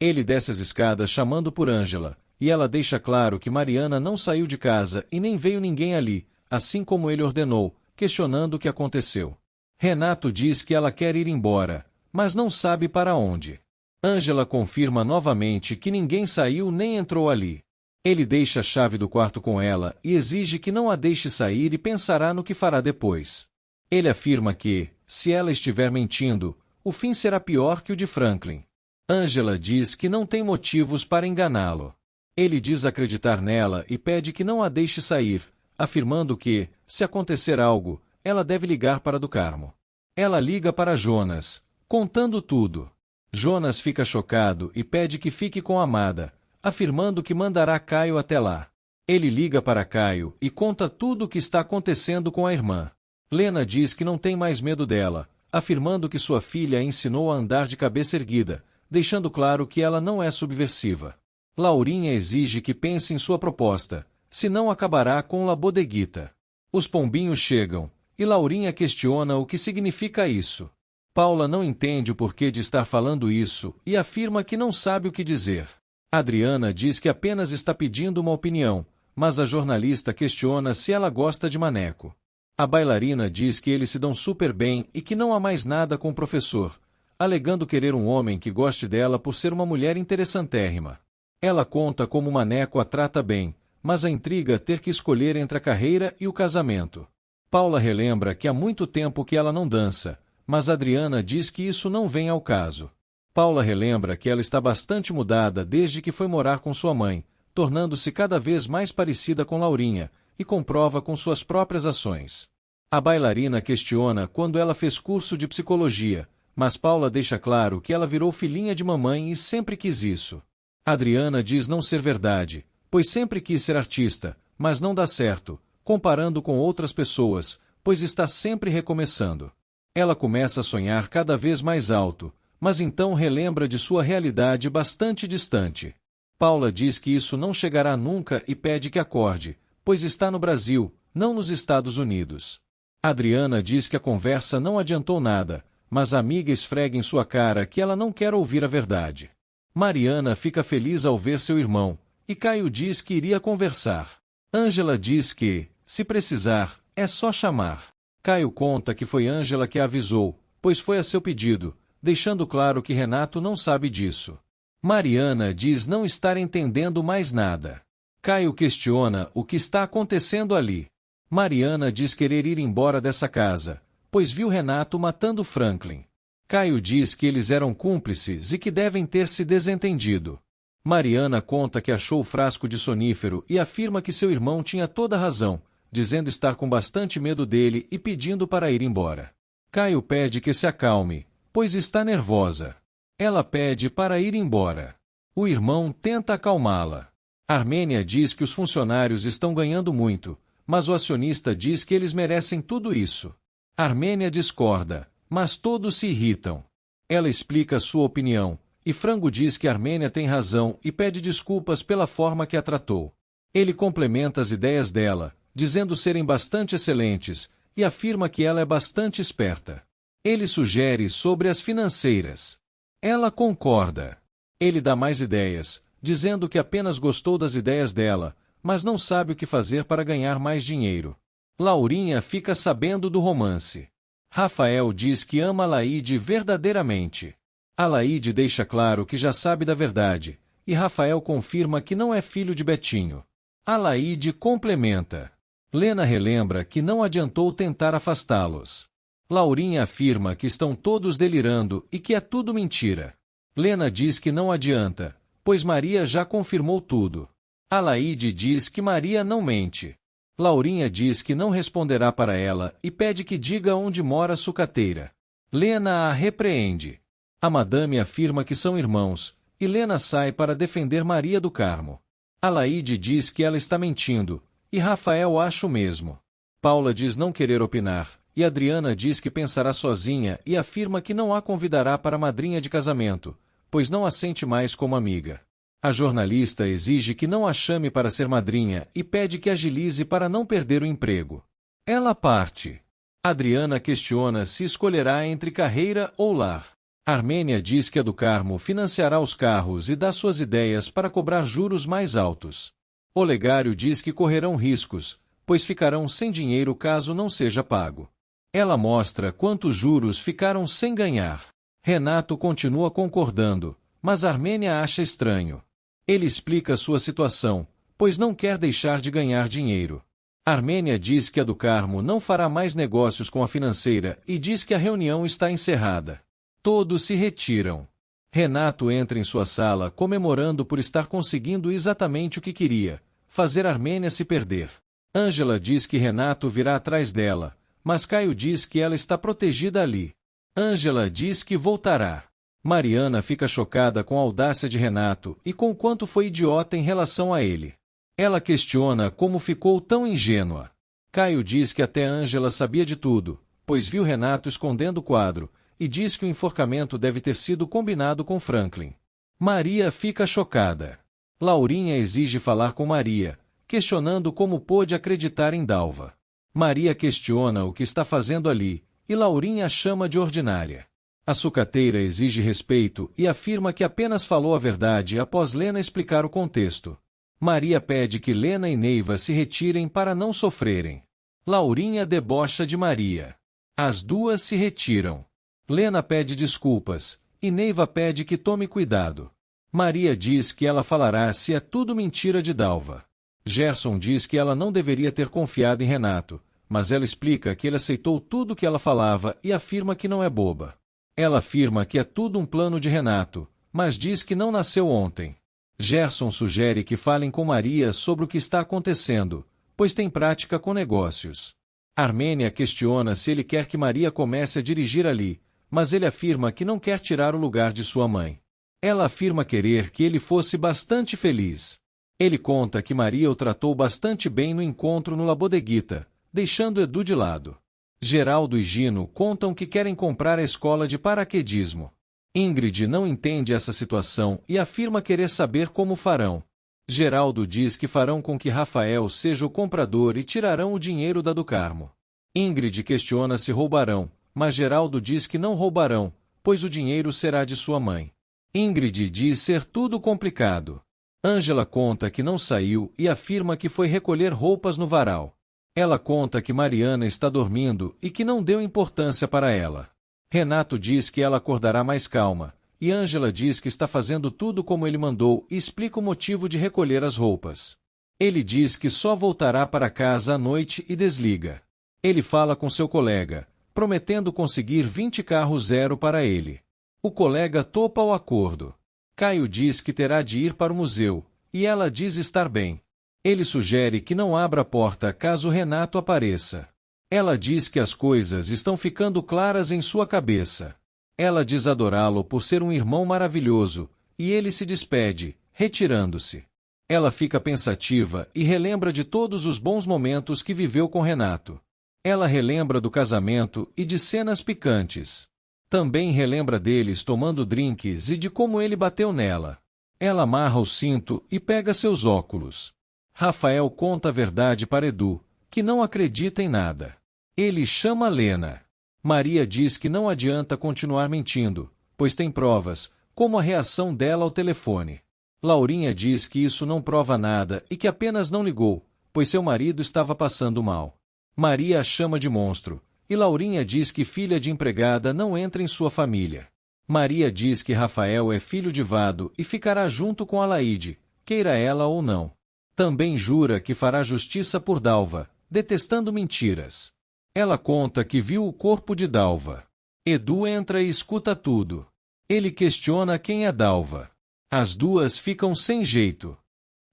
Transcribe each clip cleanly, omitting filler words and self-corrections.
Ele desce as escadas chamando por Ângela, e ela deixa claro que Mariana não saiu de casa e nem veio ninguém ali, assim como ele ordenou, questionando o que aconteceu. Renato diz que ela quer ir embora, mas não sabe para onde. Ângela confirma novamente que ninguém saiu nem entrou ali. Ele deixa a chave do quarto com ela e exige que não a deixe sair e pensará no que fará depois. Ele afirma que, se ela estiver mentindo, o fim será pior que o de Franklin. Ângela diz que não tem motivos para enganá-lo. Ele diz acreditar nela e pede que não a deixe sair, afirmando que, se acontecer algo, ela deve ligar para do Carmo. Ela liga para Jonas, contando tudo. Jonas fica chocado e pede que fique com a amada, afirmando que mandará Caio até lá. Ele liga para Caio e conta tudo o que está acontecendo com a irmã. Lena diz que não tem mais medo dela, afirmando que sua filha a ensinou a andar de cabeça erguida, deixando claro que ela não é subversiva. Laurinha exige que pense em sua proposta, senão acabará com La Bodeguita. Os pombinhos chegam, e Laurinha questiona o que significa isso. Paula não entende o porquê de estar falando isso e afirma que não sabe o que dizer. Adriana diz que apenas está pedindo uma opinião, mas a jornalista questiona se ela gosta de Maneco. A bailarina diz que eles se dão super bem e que não há mais nada com o professor, alegando querer um homem que goste dela por ser uma mulher interessantérrima. Ela conta como Maneco a trata bem, mas a intriga ter que escolher entre a carreira e o casamento. Paula relembra que há muito tempo que ela não dança, mas Adriana diz que isso não vem ao caso. Paula relembra que ela está bastante mudada desde que foi morar com sua mãe, tornando-se cada vez mais parecida com Laurinha, e comprova com suas próprias ações. A bailarina questiona quando ela fez curso de psicologia, mas Paula deixa claro que ela virou filhinha de mamãe e sempre quis isso. Adriana diz não ser verdade, pois sempre quis ser artista, mas não dá certo, comparando com outras pessoas, pois está sempre recomeçando. Ela começa a sonhar cada vez mais alto, mas então relembra de sua realidade bastante distante. Paula diz que isso não chegará nunca e pede que acorde, pois está no Brasil, não nos Estados Unidos. Adriana diz que a conversa não adiantou nada, mas a amiga esfrega em sua cara que ela não quer ouvir a verdade. Mariana fica feliz ao ver seu irmão, e Caio diz que iria conversar. Ângela diz que, se precisar, é só chamar. Caio conta que foi Ângela que a avisou, pois foi a seu pedido, deixando claro que Renato não sabe disso. Mariana diz não estar entendendo mais nada. Caio questiona o que está acontecendo ali. Mariana diz querer ir embora dessa casa, pois viu Renato matando Franklin. Caio diz que eles eram cúmplices e que devem ter se desentendido. Mariana conta que achou o frasco de sonífero e afirma que seu irmão tinha toda a razão, dizendo estar com bastante medo dele e pedindo para ir embora. Caio pede que se acalme, pois está nervosa. Ela pede para ir embora. O irmão tenta acalmá-la. Armênia diz que os funcionários estão ganhando muito, mas o acionista diz que eles merecem tudo isso. Armênia discorda, mas todos se irritam. Ela explica sua opinião, e Frango diz que Armênia tem razão e pede desculpas pela forma que a tratou. Ele complementa as ideias dela, dizendo serem bastante excelentes, e afirma que ela é bastante esperta. Ele sugere sobre as financeiras. Ela concorda. Ele dá mais ideias, dizendo que apenas gostou das ideias dela, mas não sabe o que fazer para ganhar mais dinheiro. Laurinha fica sabendo do romance. Rafael diz que ama Laíde verdadeiramente. A Laíde deixa claro que já sabe da verdade, e Rafael confirma que não é filho de Betinho. A Laíde complementa. Lena relembra que não adiantou tentar afastá-los. Laurinha afirma que estão todos delirando e que é tudo mentira. Lena diz que não adianta, pois Maria já confirmou tudo. A Laíde diz que Maria não mente. Laurinha diz que não responderá para ela e pede que diga onde mora a sucateira. Lena a repreende. A madame afirma que são irmãos, e Lena sai para defender Maria do Carmo. A Laíde diz que ela está mentindo, e Rafael acha o mesmo. Paula diz não querer opinar, e Adriana diz que pensará sozinha e afirma que não a convidará para a madrinha de casamento, pois não a sente mais como amiga. A jornalista exige que não a chame para ser madrinha e pede que agilize para não perder o emprego. Ela parte. Adriana questiona se escolherá entre carreira ou lar. Armênia diz que a do Carmo financiará os carros e dá suas ideias para cobrar juros mais altos. Olegário diz que correrão riscos, pois ficarão sem dinheiro caso não seja pago. Ela mostra quantos juros ficaram sem ganhar. Renato continua concordando, mas Armênia acha estranho. Ele explica sua situação, pois não quer deixar de ganhar dinheiro. Armênia diz que a do Carmo não fará mais negócios com a financeira e diz que a reunião está encerrada. Todos se retiram. Renato entra em sua sala comemorando por estar conseguindo exatamente o que queria, fazer Armênia se perder. Ângela diz que Renato virá atrás dela, mas Caio diz que ela está protegida ali. Ângela diz que voltará. Mariana fica chocada com a audácia de Renato e com o quanto foi idiota em relação a ele. Ela questiona como ficou tão ingênua. Caio diz que até Ângela sabia de tudo, pois viu Renato escondendo o quadro, e diz que o enforcamento deve ter sido combinado com Franklin. Maria fica chocada. Laurinha exige falar com Maria, questionando como pôde acreditar em Dalva. Maria questiona o que está fazendo ali, e Laurinha a chama de ordinária. A sucateira exige respeito e afirma que apenas falou a verdade após Lena explicar o contexto. Maria pede que Lena e Neiva se retirem para não sofrerem. Laurinha debocha de Maria. As duas se retiram. Lena pede desculpas, e Neiva pede que tome cuidado. Maria diz que ela falará se é tudo mentira de Dalva. Gerson diz que ela não deveria ter confiado em Renato, mas ela explica que ele aceitou tudo que ela falava e afirma que não é boba. Ela afirma que é tudo um plano de Renato, mas diz que não nasceu ontem. Gerson sugere que falem com Maria sobre o que está acontecendo, pois tem prática com negócios. Armênia questiona se ele quer que Maria comece a dirigir ali, mas ele afirma que não quer tirar o lugar de sua mãe. Ela afirma querer que ele fosse bastante feliz. Ele conta que Maria o tratou bastante bem no encontro no La Bodeguita, deixando Edu de lado. Geraldo e Gino contam que querem comprar a escola de paraquedismo. Ingrid não entende essa situação e afirma querer saber como farão. Geraldo diz que farão com que Rafael seja o comprador e tirarão o dinheiro da do Carmo. Ingrid questiona se roubarão, mas Geraldo diz que não roubarão, pois o dinheiro será de sua mãe. Ingrid diz ser tudo complicado. Ângela conta que não saiu e afirma que foi recolher roupas no varal. Ela conta que Mariana está dormindo e que não deu importância para ela. Renato diz que ela acordará mais calma, e Ângela diz que está fazendo tudo como ele mandou e explica o motivo de recolher as roupas. Ele diz que só voltará para casa à noite e desliga. Ele fala com seu colega, prometendo conseguir 20 carros zero para ele. O colega topa o acordo. Caio diz que terá de ir para o museu, e ela diz estar bem. Ele sugere que não abra a porta caso Renato apareça. Ela diz que as coisas estão ficando claras em sua cabeça. Ela diz adorá-lo por ser um irmão maravilhoso, e ele se despede, retirando-se. Ela fica pensativa e relembra de todos os bons momentos que viveu com Renato. Ela relembra do casamento e de cenas picantes. Também relembra deles tomando drinks e de como ele bateu nela. Ela amarra o cinto e pega seus óculos. Rafael conta a verdade para Edu, que não acredita em nada. Ele chama Lena. Maria diz que não adianta continuar mentindo, pois tem provas, como a reação dela ao telefone. Laurinha diz que isso não prova nada e que apenas não ligou, pois seu marido estava passando mal. Maria a chama de monstro, e Laurinha diz que filha de empregada não entra em sua família. Maria diz que Rafael é filho de Vado e ficará junto com Alaide, queira ela ou não. Também jura que fará justiça por Dalva, detestando mentiras. Ela conta que viu o corpo de Dalva. Edu entra e escuta tudo. Ele questiona quem é Dalva. As duas ficam sem jeito.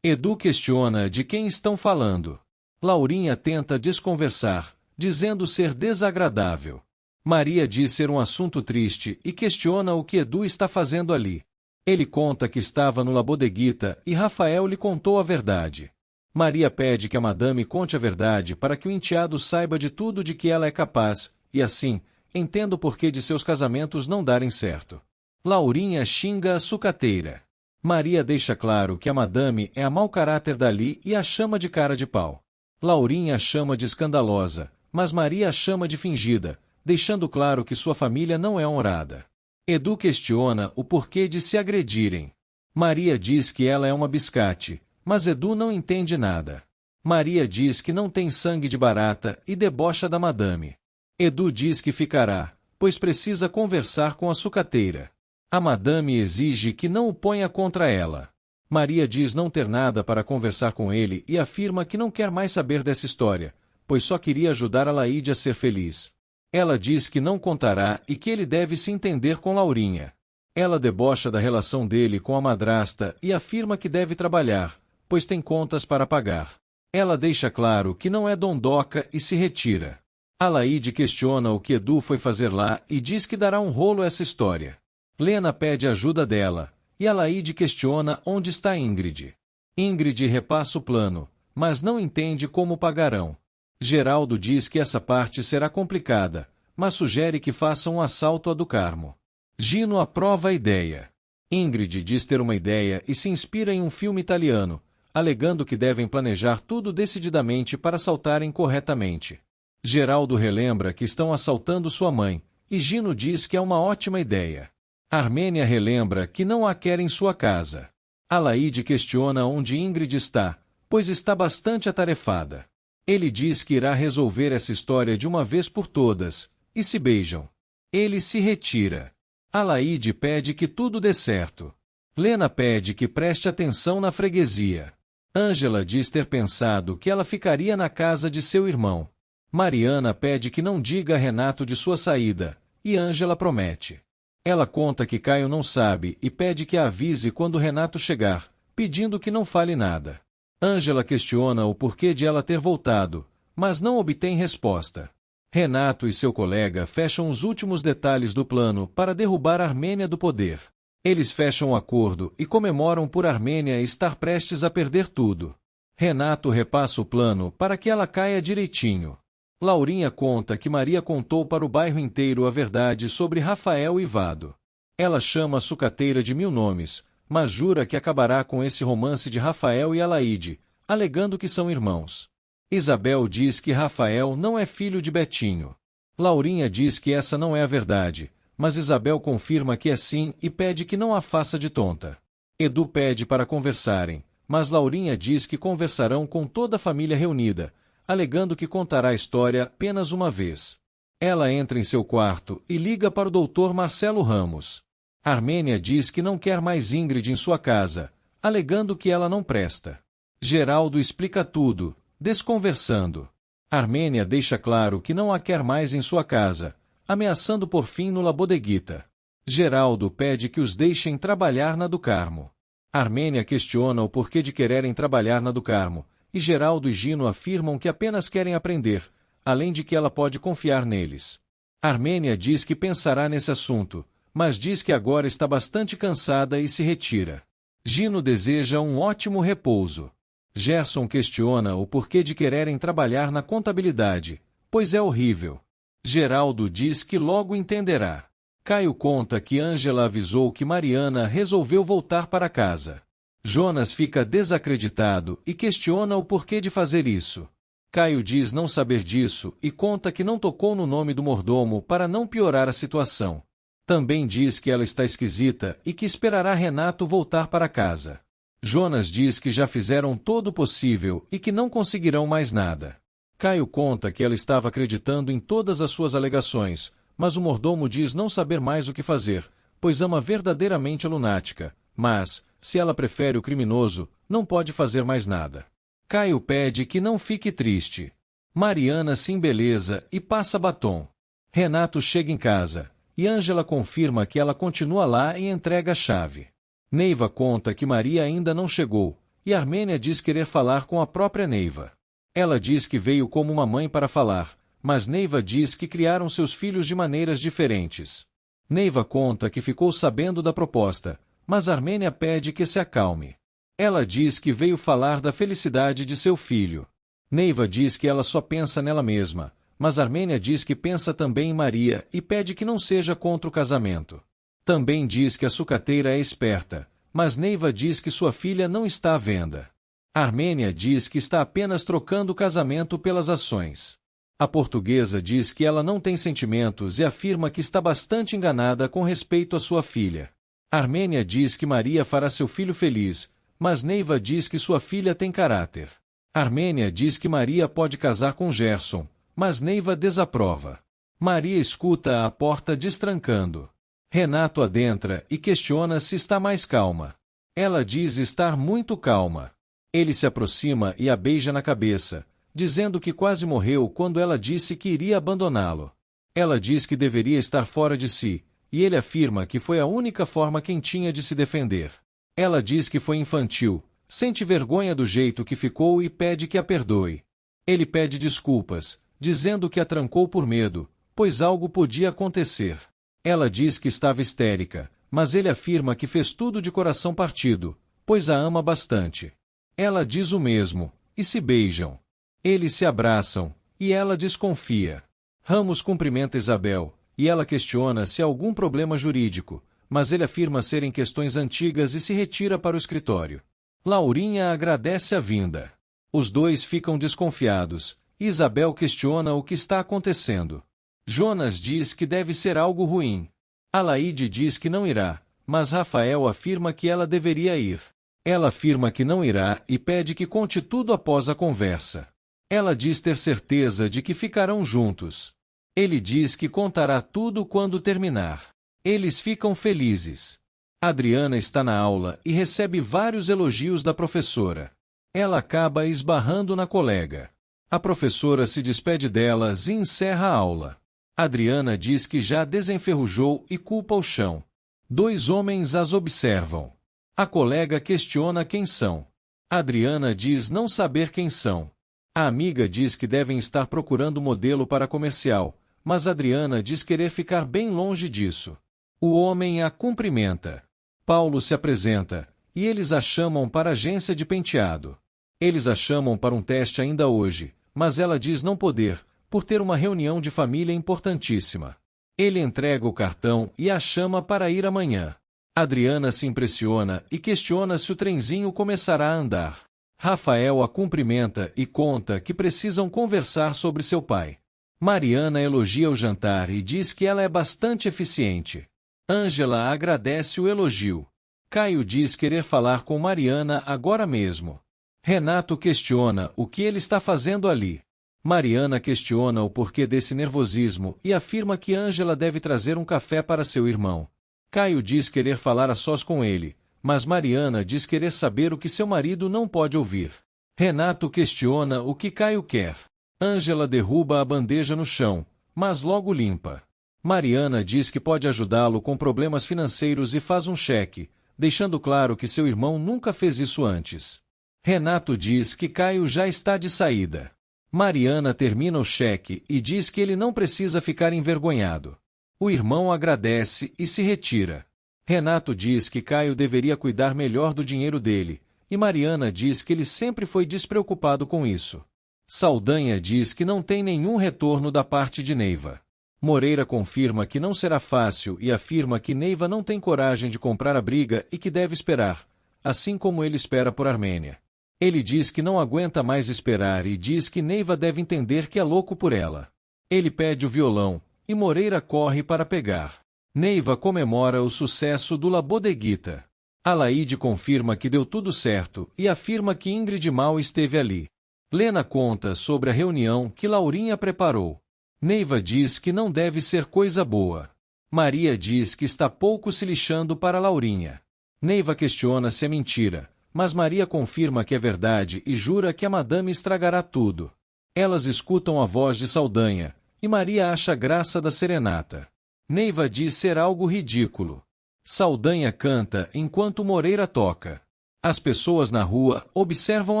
Edu questiona de quem estão falando. Laurinha tenta desconversar, dizendo ser desagradável. Maria diz ser um assunto triste e questiona o que Edu está fazendo ali. Ele conta que estava no La Bodeguita e Rafael lhe contou a verdade. Maria pede que a madame conte a verdade para que o enteado saiba de tudo de que ela é capaz, e assim, entenda o porquê de seus casamentos não darem certo. Laurinha xinga a sucateira. Maria deixa claro que a madame é a mau caráter dali e a chama de cara de pau. Laurinha a chama de escandalosa, mas Maria a chama de fingida, deixando claro que sua família não é honrada. Edu questiona o porquê de se agredirem. Maria diz que ela é uma biscate, mas Edu não entende nada. Maria diz que não tem sangue de barata e debocha da madame. Edu diz que ficará, pois precisa conversar com a sucateira. A madame exige que não o ponha contra ela. Maria diz não ter nada para conversar com ele e afirma que não quer mais saber dessa história, pois só queria ajudar a Laíde a ser feliz. Ela diz que não contará e que ele deve se entender com Laurinha. Ela debocha da relação dele com a madrasta e afirma que deve trabalhar, pois tem contas para pagar. Ela deixa claro que não é dondoca e se retira. A Laíde questiona o que Edu foi fazer lá e diz que dará um rolo a essa história. Lena pede ajuda dela, e a Laíde questiona onde está Ingrid. Ingrid repassa o plano, mas não entende como pagarão. Geraldo diz que essa parte será complicada, mas sugere que façam um assalto a do Carmo. Gino aprova a ideia. Ingrid diz ter uma ideia e se inspira em um filme italiano, alegando que devem planejar tudo decididamente para assaltarem corretamente. Geraldo relembra que estão assaltando sua mãe, e Gino diz que é uma ótima ideia. Armênia relembra que não a quer em sua casa. Alaide questiona onde Ingrid está, pois está bastante atarefada. Ele diz que irá resolver essa história de uma vez por todas, e se beijam. Ele se retira. Alaide pede que tudo dê certo. Lena pede que preste atenção na freguesia. Ângela diz ter pensado que ela ficaria na casa de seu irmão. Mariana pede que não diga a Renato de sua saída, e Ângela promete. Ela conta que Caio não sabe e pede que a avise quando Renato chegar, pedindo que não fale nada. Ângela questiona o porquê de ela ter voltado, mas não obtém resposta. Renato e seu colega fecham os últimos detalhes do plano para derrubar Armênia do poder. Eles fecham um acordo e comemoram por Armênia estar prestes a perder tudo. Renato repassa o plano para que ela caia direitinho. Laurinha conta que Maria contou para o bairro inteiro a verdade sobre Rafael e Vado. Ela chama a sucateira de 1000 nomes, mas jura que acabará com esse romance de Rafael e Alaide, alegando que são irmãos. Isabel diz que Rafael não é filho de Betinho. Laurinha diz que essa não é a verdade, mas Isabel confirma que é sim e pede que não a faça de tonta. Edu pede para conversarem, mas Laurinha diz que conversarão com toda a família reunida, alegando que contará a história apenas uma vez. Ela entra em seu quarto e liga para o Dr. Marcelo Ramos. Armênia diz que não quer mais Ingrid em sua casa, alegando que ela não presta. Geraldo explica tudo, desconversando. Armênia deixa claro que não a quer mais em sua casa, ameaçando por fim no La Bodeguita. Geraldo pede que os deixem trabalhar na do Carmo. Armênia questiona o porquê de quererem trabalhar na do Carmo, e Geraldo e Gino afirmam que apenas querem aprender, além de que ela pode confiar neles. Armênia diz que pensará nesse assunto, mas diz que agora está bastante cansada e se retira. Gino deseja um ótimo repouso. Gerson questiona o porquê de quererem trabalhar na contabilidade, pois é horrível. Geraldo diz que logo entenderá. Caio conta que Ângela avisou que Mariana resolveu voltar para casa. Jonas fica desacreditado e questiona o porquê de fazer isso. Caio diz não saber disso e conta que não tocou no nome do mordomo para não piorar a situação. Também diz que ela está esquisita e que esperará Renato voltar para casa. Jonas diz que já fizeram todo o possível e que não conseguirão mais nada. Caio conta que ela estava acreditando em todas as suas alegações, mas o mordomo diz não saber mais o que fazer, pois ama verdadeiramente a lunática, mas, se ela prefere o criminoso, não pode fazer mais nada. Caio pede que não fique triste. Mariana se embeleza e passa batom. Renato chega em casa, e Ângela confirma que ela continua lá e entrega a chave. Neiva conta que Maria ainda não chegou, e Armênia diz querer falar com a própria Neiva. Ela diz que veio como uma mãe para falar, mas Neiva diz que criaram seus filhos de maneiras diferentes. Neiva conta que ficou sabendo da proposta, mas Armênia pede que se acalme. Ela diz que veio falar da felicidade de seu filho. Neiva diz que ela só pensa nela mesma, mas Armênia diz que pensa também em Maria e pede que não seja contra o casamento. Também diz que a sucateira é esperta, mas Neiva diz que sua filha não está à venda. Armênia diz que está apenas trocando o casamento pelas ações. A portuguesa diz que ela não tem sentimentos e afirma que está bastante enganada com respeito à sua filha. Armênia diz que Maria fará seu filho feliz, mas Neiva diz que sua filha tem caráter. Armênia diz que Maria pode casar com Gerson, mas Neiva desaprova. Maria escuta a porta destrancando. Renato adentra e questiona se está mais calma. Ela diz estar muito calma. Ele se aproxima e a beija na cabeça, dizendo que quase morreu quando ela disse que iria abandoná-lo. Ela diz que deveria estar fora de si, e ele afirma que foi a única forma que tinha de se defender. Ela diz que foi infantil, sente vergonha do jeito que ficou e pede que a perdoe. Ele pede desculpas, dizendo que a trancou por medo, pois algo podia acontecer. Ela diz que estava histérica, mas ele afirma que fez tudo de coração partido, pois a ama bastante. Ela diz o mesmo, e se beijam. Eles se abraçam, e ela desconfia. Ramos cumprimenta Isabel, e ela questiona se há algum problema jurídico, mas ele afirma serem questões antigas e se retira para o escritório. Laurinha agradece a vinda. Os dois ficam desconfiados, e Isabel questiona o que está acontecendo. Jonas diz que deve ser algo ruim. Alaide diz que não irá, mas Rafael afirma que ela deveria ir. Ela afirma que não irá e pede que conte tudo após a conversa. Ela diz ter certeza de que ficarão juntos. Ele diz que contará tudo quando terminar. Eles ficam felizes. Adriana está na aula e recebe vários elogios da professora. Ela acaba esbarrando na colega. A professora se despede delas e encerra a aula. Adriana diz que já desenferrujou e culpa o chão. Dois homens as observam. A colega questiona quem são. Adriana diz não saber quem são. A amiga diz que devem estar procurando modelo para comercial, mas Adriana diz querer ficar bem longe disso. O homem a cumprimenta. Paulo se apresenta, e eles a chamam para a agência de penteado. Eles a chamam para um teste ainda hoje, mas ela diz não poder, por ter uma reunião de família importantíssima. Ele entrega o cartão e a chama para ir amanhã. Adriana se impressiona e questiona se o trenzinho começará a andar. Rafael a cumprimenta e conta que precisam conversar sobre seu pai. Mariana elogia o jantar e diz que ela é bastante eficiente. Ângela agradece o elogio. Caio diz querer falar com Mariana agora mesmo. Renato questiona o que ele está fazendo ali. Mariana questiona o porquê desse nervosismo e afirma que Ângela deve trazer um café para seu irmão. Caio diz querer falar a sós com ele, mas Mariana diz querer saber o que seu marido não pode ouvir. Renato questiona o que Caio quer. Ângela derruba a bandeja no chão, mas logo limpa. Mariana diz que pode ajudá-lo com problemas financeiros e faz um cheque, deixando claro que seu irmão nunca fez isso antes. Renato diz que Caio já está de saída. Mariana termina o cheque e diz que ele não precisa ficar envergonhado. O irmão agradece e se retira. Renato diz que Caio deveria cuidar melhor do dinheiro dele, e Mariana diz que ele sempre foi despreocupado com isso. Saldanha diz que não tem nenhum retorno da parte de Neiva. Moreira confirma que não será fácil e afirma que Neiva não tem coragem de comprar a briga e que deve esperar, assim como ele espera por Armênia. Ele diz que não aguenta mais esperar e diz que Neiva deve entender que é louco por ela. Ele pede o violão, e Moreira corre para pegar. Neiva comemora o sucesso do La Bodeguita. Alaide confirma que deu tudo certo e afirma que Ingrid Mal esteve ali. Lena conta sobre a reunião que Laurinha preparou. Neiva diz que não deve ser coisa boa. Maria diz que está pouco se lixando para Laurinha. Neiva questiona se é mentira, mas Maria confirma que é verdade e jura que a madame estragará tudo. Elas escutam a voz de Saldanha, e Maria acha graça da serenata. Neiva diz ser algo ridículo. Saldanha canta enquanto Moreira toca. As pessoas na rua observam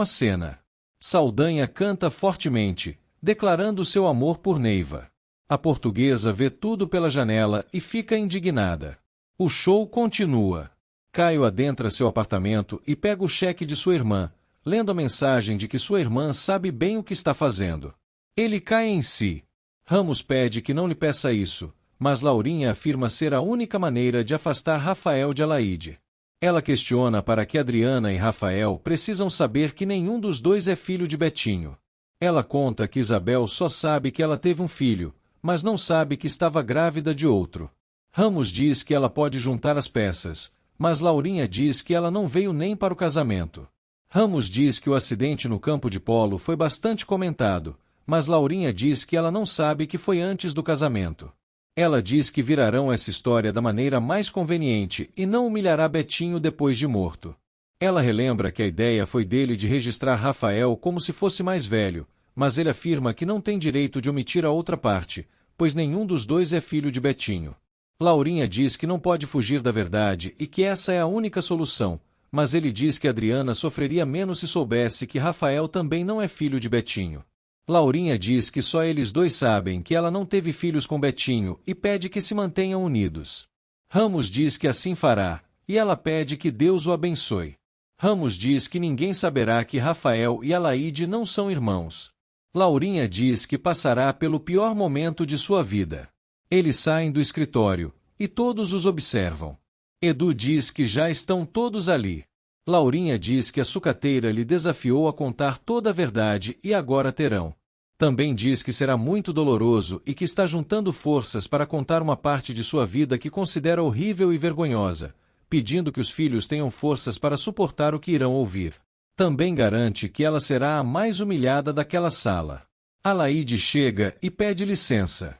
a cena. Saldanha canta fortemente, declarando seu amor por Neiva. A portuguesa vê tudo pela janela e fica indignada. O show continua. Caio adentra seu apartamento e pega o cheque de sua irmã, lendo a mensagem de que sua irmã sabe bem o que está fazendo. Ele cai em si. Ramos pede que não lhe peça isso, mas Laurinha afirma ser a única maneira de afastar Rafael de Alaide. Ela questiona para que Adriana e Rafael precisam saber que nenhum dos dois é filho de Betinho. Ela conta que Isabel só sabe que ela teve um filho, mas não sabe que estava grávida de outro. Ramos diz que ela pode juntar as peças, mas Laurinha diz que ela não veio nem para o casamento. Ramos diz que o acidente no campo de polo foi bastante comentado, mas Laurinha diz que ela não sabe que foi antes do casamento. Ela diz que virarão essa história da maneira mais conveniente e não humilhará Betinho depois de morto. Ela relembra que a ideia foi dele de registrar Rafael como se fosse mais velho, mas ele afirma que não tem direito de omitir a outra parte, pois nenhum dos dois é filho de Betinho. Laurinha diz que não pode fugir da verdade e que essa é a única solução, mas ele diz que Adriana sofreria menos se soubesse que Rafael também não é filho de Betinho. Laurinha diz que só eles dois sabem que ela não teve filhos com Betinho e pede que se mantenham unidos. Ramos diz que assim fará, e ela pede que Deus o abençoe. Ramos diz que ninguém saberá que Rafael e Alaide não são irmãos. Laurinha diz que passará pelo pior momento de sua vida. Eles saem do escritório, e todos os observam. Edu diz que já estão todos ali. Laurinha diz que a sucateira lhe desafiou a contar toda a verdade e agora terão. Também diz que será muito doloroso e que está juntando forças para contar uma parte de sua vida que considera horrível e vergonhosa, pedindo que os filhos tenham forças para suportar o que irão ouvir. Também garante que ela será a mais humilhada daquela sala. Alaide chega e pede licença.